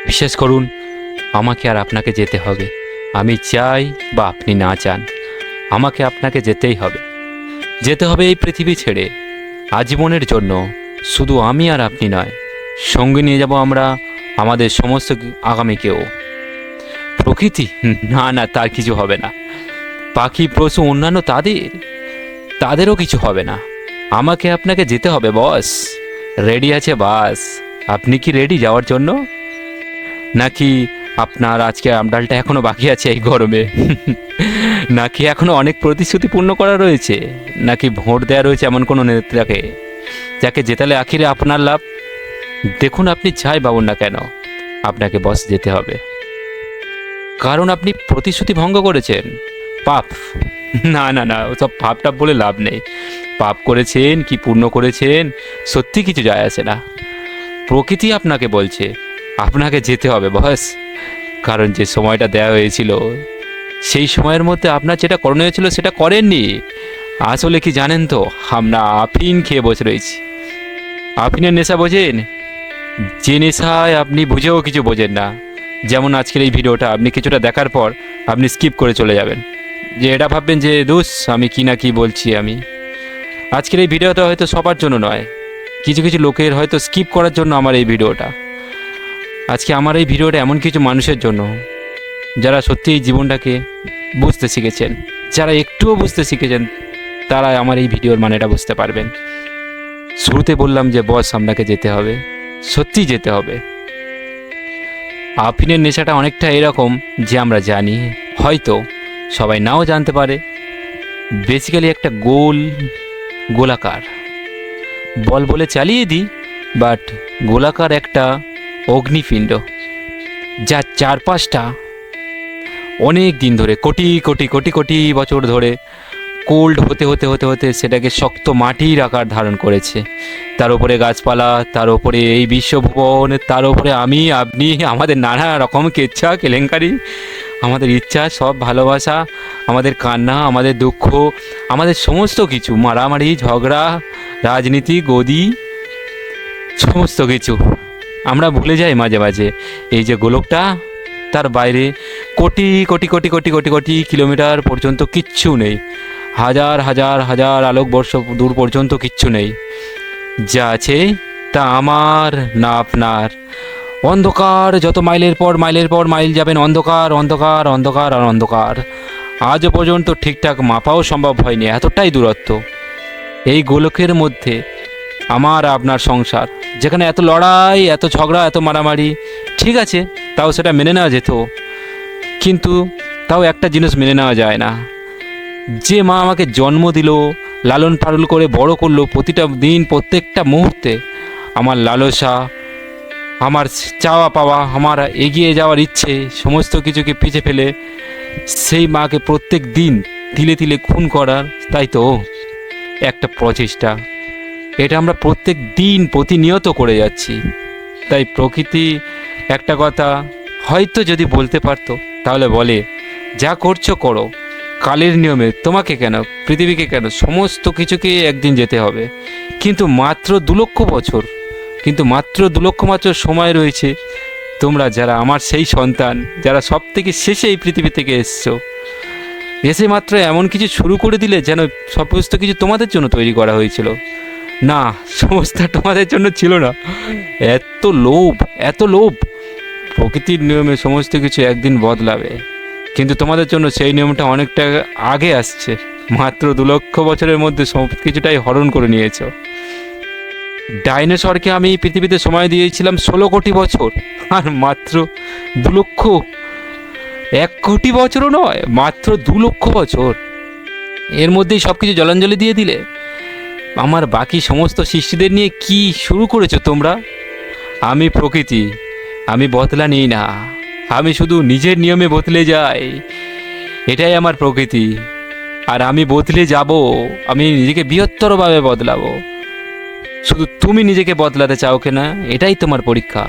বিশ্বাস করুন, আমাকে আর আপনাকে যেতে হবে। আমি চাই বা আপনি না চান, আমাকে আপনাকে যেতেই হবে। যেতে হবে এই পৃথিবী ছেড়ে, আজীবনের জন্য। শুধু আমি আর আপনি নয়, সঙ্গে নিয়ে যাব আমরা আমাদের সমস্ত আগামীকেও। প্রকৃতি, না না, তার কিছু হবে না। পাখি, পশু, অন্যান্য তাদেরও কিছু হবে না। আমাকে আপনাকে যেতে হবে বস। রেডি আছে বাস? আপনি কি রেডি যাওয়ার জন্য? নাকি আপনার আজকে আমডালটা এখনো বাকি আছে এই গরমে? নাকি এখনো অনেক প্রতিশ্রুতি পূর্ণ করা রয়েছে? নাকি ভোট দেওয়া রয়েছে এমন কোনো নেতাকে যাকে জেতালে আখিরে আপনার লাভ? দেখুন, আপনি যাই ভাবুন না কেন, আপনাকে বস যেতে হবে। কারণ আপনি প্রতিশ্রুতি ভঙ্গ করেছেন। পাপ, না না না, ওসব পাপ টাপ বলে লাভ নেই। পাপ করেছেন কি পূর্ণ করেছেন সত্যি কিছু যায় আসে না। প্রকৃতি আপনাকে বলছে আপনাকে যেতে হবে বস। কারণ যে সময়টা দেওয়া হয়েছিল, সেই সময়ের মধ্যে আপনার যেটা করণীয় ছিল সেটা করেননি। আসলে কি জানেন তো, আমরা আফিন খেয়ে বসে রয়েছি। আফিনের নেশা বোঝেন? যে নেশায় আপনি বুঝেও কিছু বোঝেন না। যেমন আজকের এই ভিডিওটা আপনি কিছুটা দেখার পর আপনি স্কিপ করে চলে যাবেন, যে এটা ভাববেন যে দোষ আমি কি না কি বলছি আমি। আজকের এই ভিডিওটা হয়তো সবার জন্য নয়, কিছু কিছু লোকের হয়তো স্কিপ করার জন্য আমার এই ভিডিওটা। আজকে আমার এই ভিডিওটা এমন কিছু মানুষের জন্য যারা সত্যি এই জীবনটাকে বুঝতে শিখেছেন, যারা একটুও বুঝতে শিখেছেন, তারা আমার এই ভিডিওর মানেটা বুঝতে পারবেন। শুরুতে বললাম যে বস আপনাকে যেতে হবে, সত্যিই যেতে হবে। আফিনের নেশাটা অনেকটা এরকম যে আমরা জানি, হয়তো সবাই নাও জানতে পারে। বেসিক্যালি একটা গোলাকার বল বলে চালিয়ে দিই, বাট গোলাকার একটা অগ্নিপিণ্ড, যার চারপাশটা অনেক দিন ধরে, কোটি কোটি কোটি কোটি বছর ধরে কোল্ড হতে হতে হতে হতে সেটাকে শক্ত মাটির আকার ধারণ করেছে। তার উপরে গাছপালা, তার উপরে এই বিশ্বভুবন, তার উপরে আমি আপনি, আমাদের নানা রকম কেচ্ছা কেলেঙ্কারি, আমাদের ইচ্ছা, সব ভালোবাসা, আমাদের কান্না, আমাদের দুঃখ, আমাদের সমস্ত কিছু, মারামারি ঝগড়া, রাজনীতি, গদি, সমস্ত কিছু আমরা ভুলে যাই মাঝে মাঝে। এই যে গোলকটা, তার বাইরে কোটি কোটি কোটি কোটি কোটি কোটি কিলোমিটার পর্যন্ত কিচ্ছু নেই। হাজার হাজার হাজার আলোকবর্ষ দূর পর্যন্ত কিচ্ছু নেই। যা আছে তা আমার না আপনার। অন্ধকার, যত মাইলের পর মাইলের পর মাইল যাবেন, অন্ধকার অন্ধকার অন্ধকার আর অন্ধকার। আজও পর্যন্ত ঠিকঠাক মাপাও সম্ভব হয়নি, এতটাই দূরত্ব। এই গোলকের মধ্যে আমার আপনার সংসার, যেখানে এত লড়াই, এত ঝগড়া, এত মারামারি, ঠিক আছে, তাও সেটা মেনে নেওয়া যেত। কিন্তু তাও একটা জিনিস মেনে নেওয়া যায় না, যে মা আমাকে জন্ম দিল, লালন পালন করে বড় করলো, প্রতিটা দিন প্রত্যেকটা মুহূর্তে আমার লালসা, আমার চাওয়া পাওয়া, আমার এগিয়ে যাওয়ার ইচ্ছে, সমস্ত কিছুকে পিছে ফেলে সেই মাকে প্রত্যেক দিন তিলে তিলে খুন করার, তাই তো একটা প্রচেষ্টা, এটা আমরা প্রত্যেক দিন প্রতিনিয়ত করে যাচ্ছি। তাই প্রকৃতি একটা কথা হয়তো যদি বলতে পারতো, তাহলে বলে যা করছো করো, কালের নিয়মে তোমাকে কেন, পৃথিবীকে কেন, সমস্ত কিছুকে একদিন যেতে হবে। কিন্তু মাত্র 2 লক্ষ বছর, কিন্তু মাত্র 2 লক্ষ মাত্র সময় রয়েছে। তোমরা যারা আমার সেই সন্তান, যারা সব থেকে শেষে এই পৃথিবী থেকে এসছো, এসে মাত্র এমন কিছু শুরু করে দিলে যেন সমস্ত কিছু তোমাদের জন্য তৈরি করা হয়েছিল। না, সমস্ত তোমাদের জন্য ছিল না। এত লোভ, এত লোভ। প্রকৃতির নিয়মে সমস্ত কিছু একদিন বদলাবে, কিন্তু তোমাদের জন্য সেই নিয়মটা অনেকটা আগে আসছে। মাত্র 2 লক্ষ বছরের মধ্যে সব কিছুটাই হরণ করে নিয়েছ। ডাইনোসরকে আমি এই পৃথিবীতে সময় দিয়েছিলাম 16 কোটি বছর, আর মাত্র 2 লক্ষ, 1 কোটি বছরও নয়, মাত্র 2 লক্ষ বছর, এর মধ্যেই সব কিছু জলাঞ্জলি দিয়ে দিলে। আমার বাকি সমস্ত সৃষ্টিদের নিয়ে কি শুরু করেছো তোমরা? আমি প্রকৃতি, আমি বদলা নিই না, আমি শুধু নিজের নিয়মে বদলে যাই। এটাই আমার প্রকৃতি, আর আমি বদলে যাব, আমি নিজেকে বৃহত্তরভাবে বদলাবো। শুধু তুমি নিজেকে বদলাতে চাও কিনা, এটাই তোমার পরীক্ষা।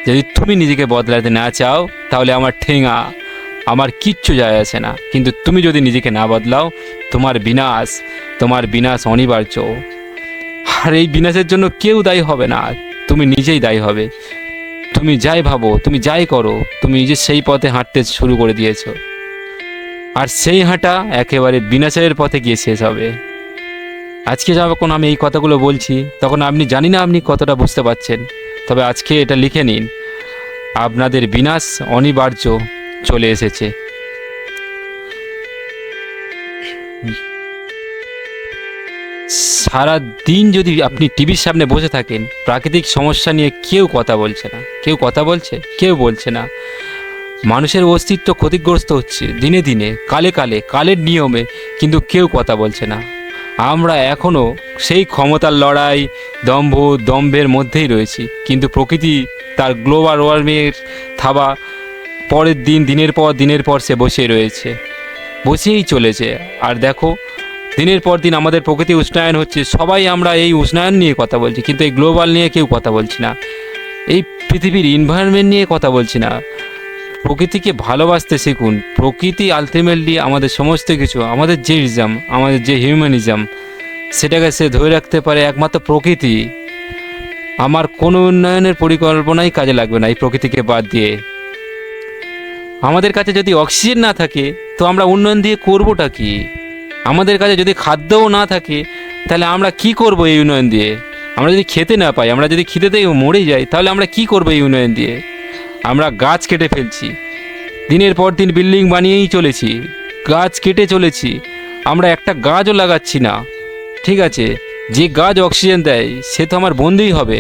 যদি তুমি নিজেকে বদলাতে না চাও, তাহলে আমার ঠেঙা, আমার কিচ্ছু যায় আসে না। কিন্তু তুমি যদি নিজেকে না বদলাও, তোমার বিনাশ অনিবার্য। আর এই বিনাশের জন্য কেউ দায়ী হবে না, তুমি নিজেই দায়ী হবে। তুমি যাই ভাবো, তুমি যাই করো, তুমি যে সেই পথে হাঁটতে শুরু করে দিয়েছো, আর সেই হাঁটা একেবারে বিনাশের পথে গিয়ে শেষ হবে। আজকে যখন আমি এই কথাগুলো বলছি তখন আপনি জানি না আপনি কতটা বুঝতে পারছেন, তবে আজকে এটা লিখে নিন, আপনাদের বিনাশ অনিবার্য চলে এসেছে। সারা দিন যদি আপনি টিভির সামনে বসে থাকেন, প্রাকৃতিক সমস্যা নিয়ে কেউ কথা বলছে না। কেউ কথা বলছে? কেউ বলছে না। মানুষের অস্তিত্ব ক্ষতিগ্রস্ত হচ্ছে দিনে দিনে, কালে কালে, কালের নিয়মে, কিন্তু কেউ কথা বলছে না। আমরা এখনও সেই ক্ষমতার লড়াই, দম্ভের মধ্যেই রয়েছি, কিন্তু প্রকৃতি তার গ্লোবাল ওয়ার্মিংয়ের থাবা পরের দিন, দিনের পর সে বসে রয়েছে, বসেই চলেছে। আর দেখো, দিনের পর দিন আমাদের প্রকৃতি উষ্ণায়ন হচ্ছে, সবাই আমরা এই উষ্ণায়ন নিয়ে কথা বলছি, কিন্তু এই গ্লোবাল নিয়ে কেউ কথা বলছি না, এই পৃথিবীর এনভায়রনমেন্ট নিয়ে কথা বলছি না। প্রকৃতিকে ভালোবাসতে শিখুন। প্রকৃতি আলটিমেটলি আমাদের সমস্ত কিছু, আমাদের যে ইজম, আমাদের যে হিউম্যানিজম, সেটাকে সে ধরে রাখতে পারে একমাত্র প্রকৃতি। আমার কোনো উন্নয়নের পরিকল্পনাই কাজে লাগবে না এই প্রকৃতিকে বাদ দিয়ে। আমাদের কাছে যদি অক্সিজেন না থাকে তো আমরা উন্নয়ন দিয়ে করবোটা কি? আমাদের কাছে যদি খাদ্যও না থাকে তাহলে আমরা কি করব এই উন্নয়ন দিয়ে? আমরা যদি খেতে না পাই, আমরা যদি খিদেতে মরে যাই, তাহলে আমরা কি করব এই উন্নয়ন দিয়ে? আমরা গাছ কেটে ফেলছি, দিনের পর দিন বিল্ডিং বানিয়েই চলেছি, গাছ কেটে চলেছি, আমরা একটা গাছও লাগাচ্ছি না। ঠিক আছে, যে গাছ অক্সিজেন দেয় সে তো আমার বন্ধুই হবে,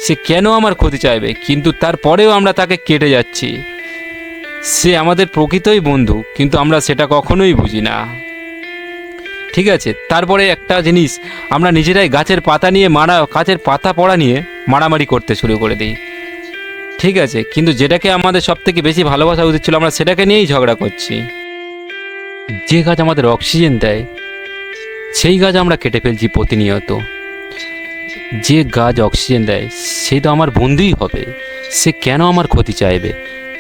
সে কেন আমার ক্ষতি চাইবে? কিন্তু তারপরেও আমরা তাকে কেটে যাচ্ছি। সে আমাদের প্রকৃতই বন্ধু, কিন্তু আমরা সেটা কখনোই বুঝি না। ঠিক আছে, তারপরে একটা জিনিস, আমরা নিজেরাই গাছের পাতা পড়া নিয়ে মারামারি করতে শুরু করে দিই। ঠিক আছে, কিন্তু যেটাকে আমাদের সব থেকে বেশি ভালোবাসা উচিত ছিল, আমরা সেটাকে নিয়েই ঝগড়া করছি। যে গাছ আমাদের অক্সিজেন দেয় সেই গাছ আমরা কেটে ফেলছি প্রতিনিয়ত। যে গাছ অক্সিজেন দেয় সে তো আমার বন্ধুই হবে, সে কেন আমার ক্ষতি চাইবে?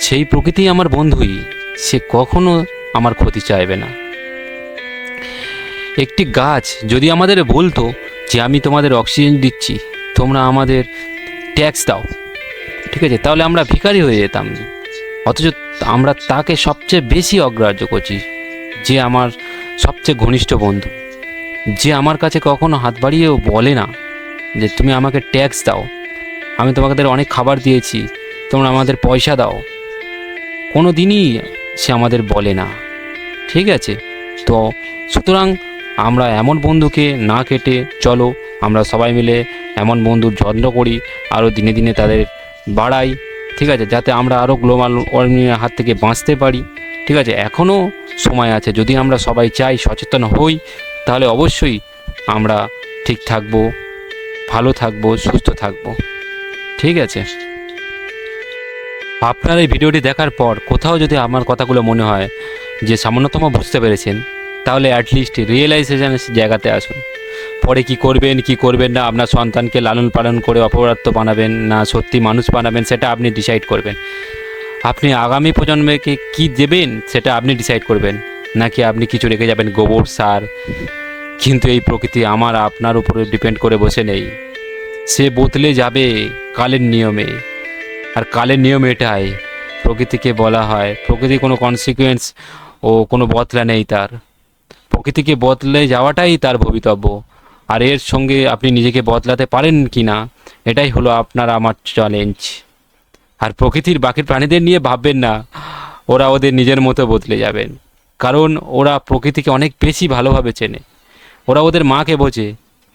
সেই প্রকৃতি আমার বন্ধুই, সে কখনো আমার ক্ষতি চাইবে না। একটি গাছ যদি আমাদের বলতো যে আমি তোমাদের অক্সিজেন দিচ্ছি, তোমরা আমাদের ট্যাক্স দাও, ঠিক আছে, তাহলে আমরা ভিখারি হয়ে যেতাম। অথচ আমরা তাকে সবচেয়ে বেশি অগ্রাহ্য করছি, যে আমার সবচেয়ে ঘনিষ্ঠ বন্ধু, যে আমার কাছে কখনো হাত বাড়িয়েও বলে না যে তুমি আমাকে ট্যাক্স দাও, আমি তোমাদের অনেক খাবার দিয়েছি, তোমরা আমাদের পয়সা দাও, কোনো দিনই সে আমাদের বলে না। ঠিক আছে, তো সুতরাং আমরা এমন বন্ধুকে না কেটে চলো আমরা সবাই মিলে এমন বন্ধুর যত্ন করি, আরও দিনে দিনে তাদের বাড়াই। ঠিক আছে, যাতে আমরা আরও গ্লোবাল ওয়ার্মিংয়ের হাত থেকে বাঁচতে পারি। ঠিক আছে, এখনও সময় আছে, যদি আমরা সবাই চাই, সচেতন হই, তাহলে অবশ্যই আমরা ঠিক থাকবো, ভালো থাকবো, সুস্থ থাকবো। ঠিক আছে, আপনার এই ভিডিওটি দেখার পর কোথাও যদি আমার কথাগুলো মনে হয় যে সামান্যতম বুঝতে পেরেছেন, তাহলে অ্যাটলিস্ট রিয়েলাইজেশনের জায়গাতে আসুন। পরে কি করবেন কি করবেন না, আপনার সন্তানকে লালন পালন করে অপদার্থ বানাবেন না সত্যি মানুষ বানাবেন, সেটা আপনি ডিসাইড করবেন। আপনি আগামী প্রজন্মকে কি দেবেন সেটা আপনি ডিসাইড করবেন, নাকি আপনি কিছু রেখে যাবেন গোবর সার। কিন্তু এই প্রকৃতি আমার আপনার উপরে ডিপেন্ড করে বসে নেই, সে বদলে যাবে কালের নিয়মে। আর কালের নিয়ম এটাই, প্রকৃতিকে বলা হয়, প্রকৃতি কোনো কনসিকুয়েন্স ও কোনো বদলা নেই তার, প্রকৃতিকে বদলে যাওয়াটাই তার ভবিতব্য। আর এর সঙ্গে আপনি নিজেকে বদলাতে পারেন কি না, এটাই হলো আপনার আমার চ্যালেঞ্জ। আর প্রকৃতির বাকি প্রাণীদের নিয়ে ভাববেন না, ওরা ওদের নিজের মতো বদলে যাবেন, কারণ ওরা প্রকৃতিকে অনেক বেশি ভালোভাবে চেনে, ওরা ওদের মাকে বোঝে,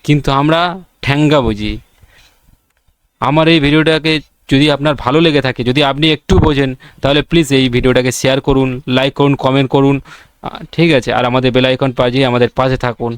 কিন্তু আমরা ঠ্যাঙ্গা বুঝি। আমার এই ভিডিওটাকে যদি আপনার ভালো লেগে থাকে, যদি আপনি একটু বোঝেন, তাহলে প্লিজ এই ভিডিওটাকে শেয়ার করুন, লাইক করুন, কমেন্ট করুন। ঠিক আছে, আর আমাদের বেল আইকন বাজিয়ে আমাদের পাশে থাকুন।